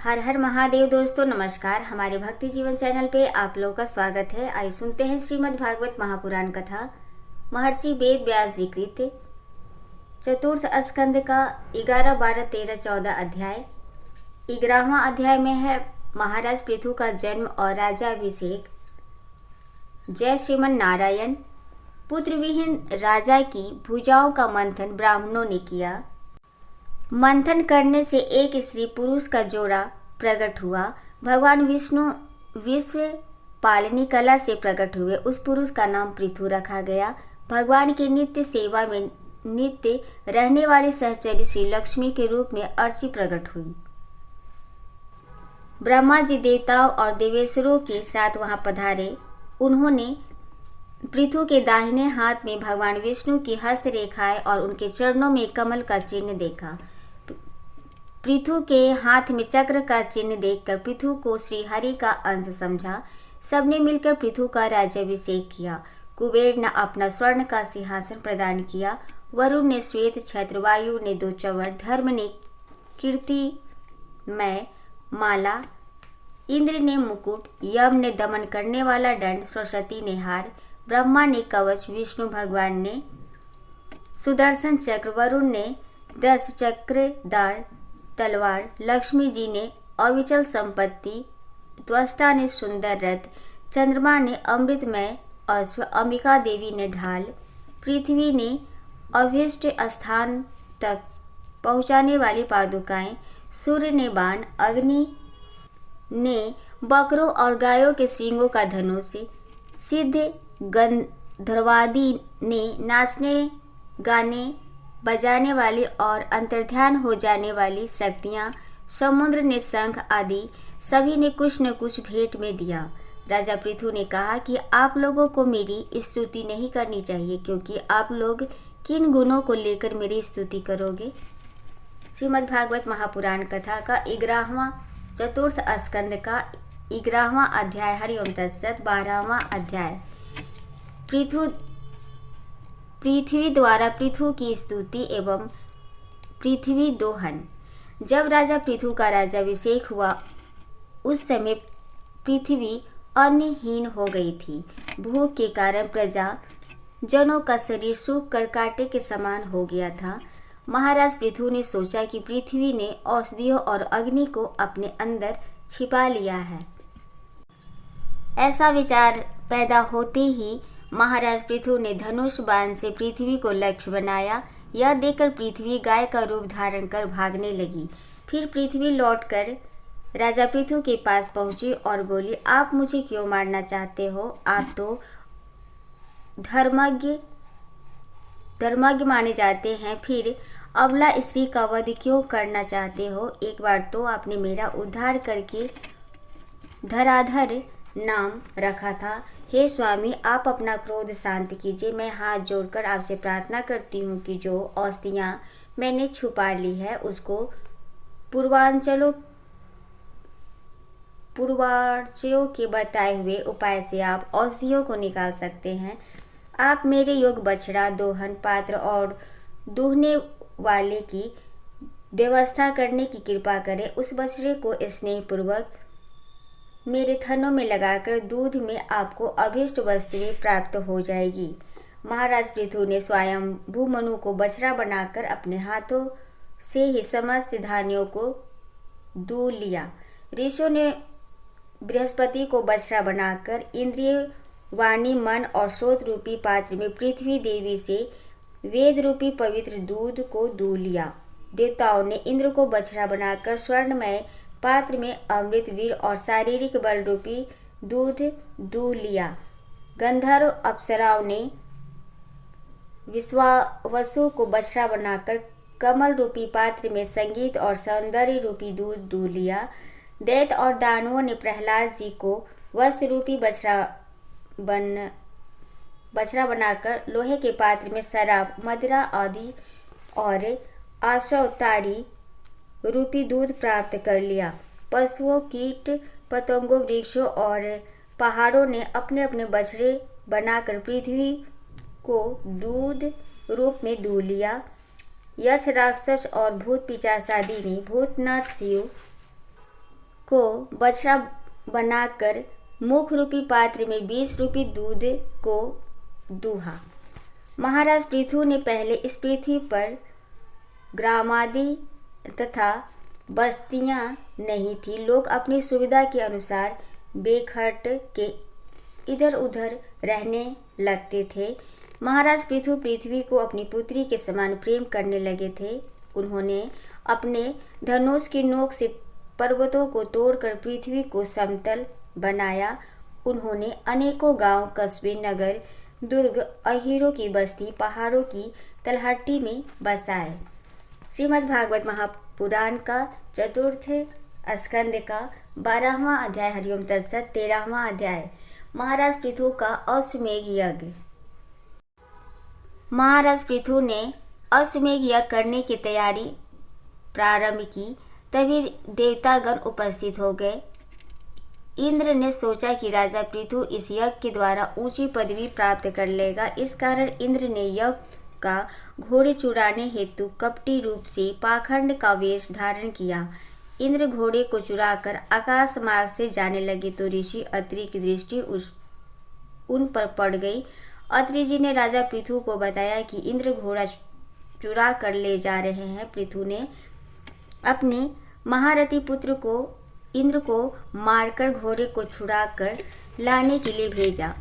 हर हर महादेव। दोस्तों नमस्कार, हमारे भक्ति जीवन चैनल पे आप लोगों का स्वागत है। आइए सुनते हैं श्रीमद् भागवत महापुराण कथा महर्षि वेद व्यास जी कृत चतुर्थ स्कंद का 11, 12, 13, 14 अध्याय। 11वां अध्याय में है महाराज पृथु का जन्म और राजाभिषेक। जय श्रीमन नारायण। पुत्र विहीन राजा की भुजाओं का मंथन ब्राह्मणों ने किया। मंथन करने से एक स्त्री पुरुष का जोड़ा प्रकट हुआ। भगवान विष्णु विश्व पालनी कला से प्रकट हुए। उस पुरुष का नाम पृथु रखा गया। भगवान की नित्य सेवा में नित्य रहने वाली सहचरी श्री लक्ष्मी के रूप में अर्ची प्रकट हुई। ब्रह्मा जी देवताओं और देवेश्वरों के साथ वहां पधारे। उन्होंने पृथु के दाहिने हाथ में भगवान विष्णु की हस्त रेखाएं और उनके चरणों में कमल का चिन्ह देखा। पृथु के हाथ में चक्र का चिन्ह देखकर पृथु को श्री हरि का अंश समझा। सबने मिलकर पृथु का राज्याभिषेक किया। कुबेर ने अपना स्वर्ण का सिंहासन प्रदान किया। वरुण ने श्वेत छत्र, वायु ने 2 चंवर, धर्म ने कीर्ति में माला, इंद्र ने मुकुट, यम ने दमन करने वाला दंड, सरस्वती ने हार, ब्रह्मा ने कवच, विष्णु भगवान ने सुदर्शन चक्र, वरुण ने 10 चक्रदार तलवार, लक्ष्मी जी ने अविचल संपत्ति, त्वष्टा ने सुंदर रथ, चंद्रमा ने अमृतमय अश्व, अंबिका देवी ने ढाल, पृथ्वी ने अभीष्ट स्थान तक पहुँचाने वाली पादुकाएं, सूर्य ने बाण, अग्नि ने बकरों और गायों के सींगों का धनुष, सिद्ध गंधर्वादि ने नाचने गाने बजाने वाली और अंतर्ध्यान हो जाने वाली शक्तियाँ, समुद्र ने शंख आदि सभी ने कुछ न कुछ भेंट में दिया। राजा पृथु ने कहा कि आप लोगों को मेरी स्तुति नहीं करनी चाहिए, क्योंकि आप लोग किन गुणों को लेकर मेरी स्तुति करोगे। श्रीमद् भागवत महापुराण कथा का 11वां चतुर्थ स्कंद का 11वां अध्याय। हरिओम तत्सत। 12वां अध्याय। पृथ्वी द्वारा पृथु की स्तुति एवं पृथ्वी दोहन। जब राजा पृथु का राज्याभिषेक हुआ उस समय पृथ्वी अन्नहीन हो गई थी। भूख के कारण प्रजा जनों का शरीर सूख कर कांटे के समान हो गया था। महाराज पृथु ने सोचा कि पृथ्वी ने औषधियों और अग्नि को अपने अंदर छिपा लिया है। ऐसा विचार पैदा होते ही महाराज पृथु ने धनुष बाण से पृथ्वी को लक्ष्य बनाया। यह देखकर पृथ्वी गाय का रूप धारण कर भागने लगी। फिर पृथ्वी लौटकर राजा पृथु के पास पहुंची और बोली, आप मुझे क्यों मारना चाहते हो? आप तो धर्मज्ञ माने जाते हैं, फिर अबला स्त्री का वध क्यों करना चाहते हो? एक बार तो आपने मेरा उद्धार करके धराधर नाम रखा था। हे स्वामी, आप अपना क्रोध शांत कीजिए। मैं हाथ जोड़कर आपसे प्रार्थना करती हूँ कि जो औषधियाँ मैंने छुपा ली है उसको पूर्वार्चियों के बताए हुए उपाय से आप औषधियों को निकाल सकते हैं। आप मेरे योग बछड़ा, दोहन पात्र और दूहने वाले की व्यवस्था करने की कृपा करें। उस बछड़े को स्नेहपूर्वक मेरे थनों में लगाकर दूध में आपको अभीष्ट वस्तुएं प्राप्त हो जाएगी। महाराज पृथु ने स्वयं भूमनु को बछड़ा बनाकर अपने हाथों से ही समस्त धान्यों को दूह लिया। ऋषियों ने बृहस्पति को बछड़ा बनाकर इंद्रिय, वाणी, मन और श्रोत रूपी पात्र में पृथ्वी देवी से वेद रूपी पवित्र दूध को दूह लिया। देवताओं ने इंद्र को बछड़ा बनाकर स्वर्णमय पात्र में अमृत, वीर और शारीरिक बल रूपी दूध दूह लिया। गंधर्व अप्सराओं ने विश्वावसु को बछड़ा बनाकर कमल रूपी पात्र में संगीत और सौंदर्य रूपी दूध दूह लिया। दैत्य और दानवों ने प्रहलाद जी को वस्त्र रूपी बछड़ा बनाकर लोहे के पात्र में शराब, मदिरा आदि और आशव ताड़ी रूपी दूध प्राप्त कर लिया। पशुओं, कीट पतंगों, वृक्षों और पहाड़ों ने अपने अपने बछड़े बनाकर पृथ्वी को दूध रूप में दूह लिया। यक्ष, राक्षस और भूत पिशाच आदि ने भूतनाथ शिव को बछड़ा बनाकर मुख रूपी पात्र में 20 रूपी दूध को दूहा। महाराज पृथु ने पहले इस पृथ्वी पर ग्रामादि तथा बस्तियां नहीं थी। लोग अपनी सुविधा के अनुसार बेखट के इधर उधर रहने लगते थे। महाराज पृथु पृथ्वी को अपनी पुत्री के समान प्रेम करने लगे थे। उन्होंने अपने धनुष की नोक से पर्वतों को तोड़कर पृथ्वी को समतल बनाया। उन्होंने अनेकों गांव, कस्बे, नगर, दुर्ग, अहीरों की बस्ती पहाड़ों की तलहटी में बसाए। श्रीमद् भागवत महापुराण का चतुर्थ स्कंद का 12वां अध्याय। हरिओम तत्सत। 13वां अध्याय। महाराज पृथु का अश्वमेध यज्ञ। महाराज पृथु ने अश्वमेध यज्ञ करने की तैयारी प्रारंभ की। तभी देवतागण उपस्थित हो गए। इंद्र ने सोचा कि राजा पृथु इस यज्ञ के द्वारा ऊंची पदवी प्राप्त कर लेगा। इस कारण इंद्र ने यज्ञ का घोड़े चुराने हेतु कपटी रूप से पाखंड का वेश धारण किया। इंद्र घोड़े को चुराकर आकाश मार्ग से जाने लगे तो ऋषि अत्रि की दृष्टि उन पर पड़ गई। अत्रि जी ने राजा पृथु को बताया कि इंद्र घोड़ा चुरा कर ले जा रहे हैं। पृथु ने अपने महारथी पुत्र को इंद्र को मारकर घोड़े को छुड़ाकर लाने के लिए भेजा।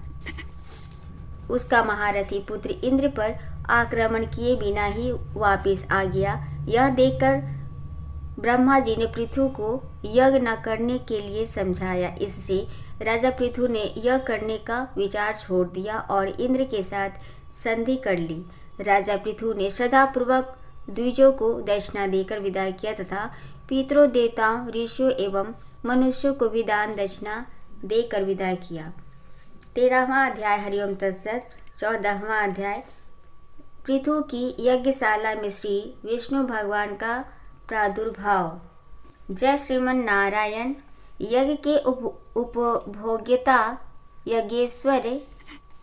उसका महारथी पुत्र इंद्र पर आक्रमण किए बिना ही वापस आ गया। यह देखकर ब्रह्मा जी ने पृथु को यज्ञ न करने के लिए समझाया। इससे राजा पृथु ने यज्ञ करने का विचार छोड़ दिया और इंद्र के साथ संधि कर ली। राजा पृथु ने श्रद्धापूर्वक द्विजों को दक्षिणा देकर विदा किया तथा पितरों, देवताओं, ऋषियों एवं मनुष्यों को भी दान दक्षिणा देकर विदा किया। 13वां अध्याय। हरिओम तत्सत। 14वां अध्याय। पृथु की यज्ञशाला में श्री विष्णु भगवान का प्रादुर्भाव। जय श्रीमन नारायण। यज्ञ के उपभोग्यता यज्ञेश्वर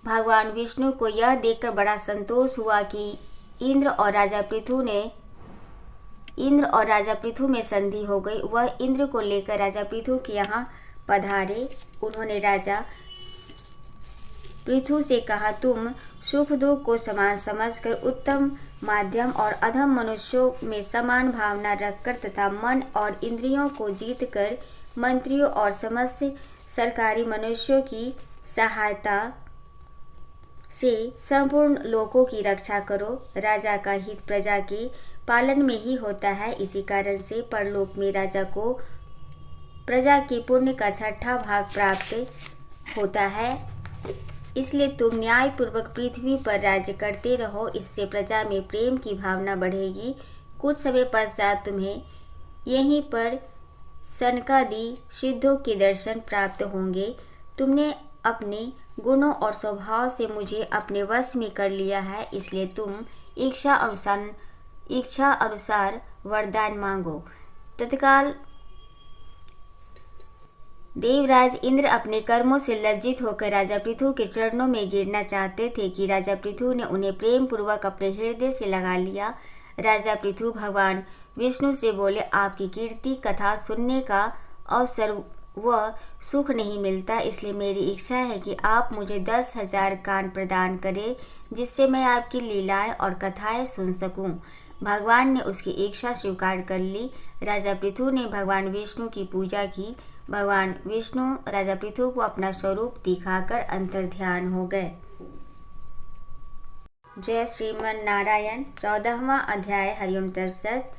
भगवान विष्णु को यह देखकर बड़ा संतोष हुआ कि इंद्र और राजा पृथु में संधि हो गई। वह इंद्र को लेकर राजा पृथु के यहाँ पधारे। उन्होंने राजा पृथु से कहा, तुम सुख दुख को समान समझकर उत्तम, माध्यम और अधम मनुष्यों में समान भावना रखकर तथा मन और इंद्रियों को जीतकर मंत्रियों और समस्त सरकारी मनुष्यों की सहायता से संपूर्ण लोकों की रक्षा करो। राजा का हित प्रजा के पालन में ही होता है। इसी कारण से परलोक में राजा को प्रजा के पुण्य का 6ठा भाग प्राप्त होता है। इसलिए तुम न्यायपूर्वक पृथ्वी पर राज्य करते रहो। इससे प्रजा में प्रेम की भावना बढ़ेगी। कुछ समय पश्चात तुम्हें यहीं पर सनकादि सिद्धों के दर्शन प्राप्त होंगे। तुमने अपने गुणों और स्वभाव से मुझे अपने वश में कर लिया है। इसलिए तुम इच्छा अनुसार वरदान मांगो। तत्काल देवराज इंद्र अपने कर्मों से लज्जित होकर राजा पृथु के चरणों में गिरना चाहते थे कि राजा पृथु ने उन्हें प्रेम पूर्वक अपने हृदय से लगा लिया। राजा पृथु भगवान विष्णु से बोले, आपकी कीर्ति कथा सुनने का अवसर व सुख नहीं मिलता, इसलिए मेरी इच्छा है कि आप मुझे 10,000 कान प्रदान करें जिससे मैं आपकी लीलाएं और कथाएं सुन सकूं। भगवान ने उसकी इच्छा स्वीकार कर ली। राजा पृथु ने भगवान विष्णु की पूजा की। भगवान विष्णु राजा पृथु को अपना स्वरूप दिखाकर अंतर्ध्यान हो गए। जय श्रीमन नारायण। 14वां अध्याय। हरिओम तत्सत।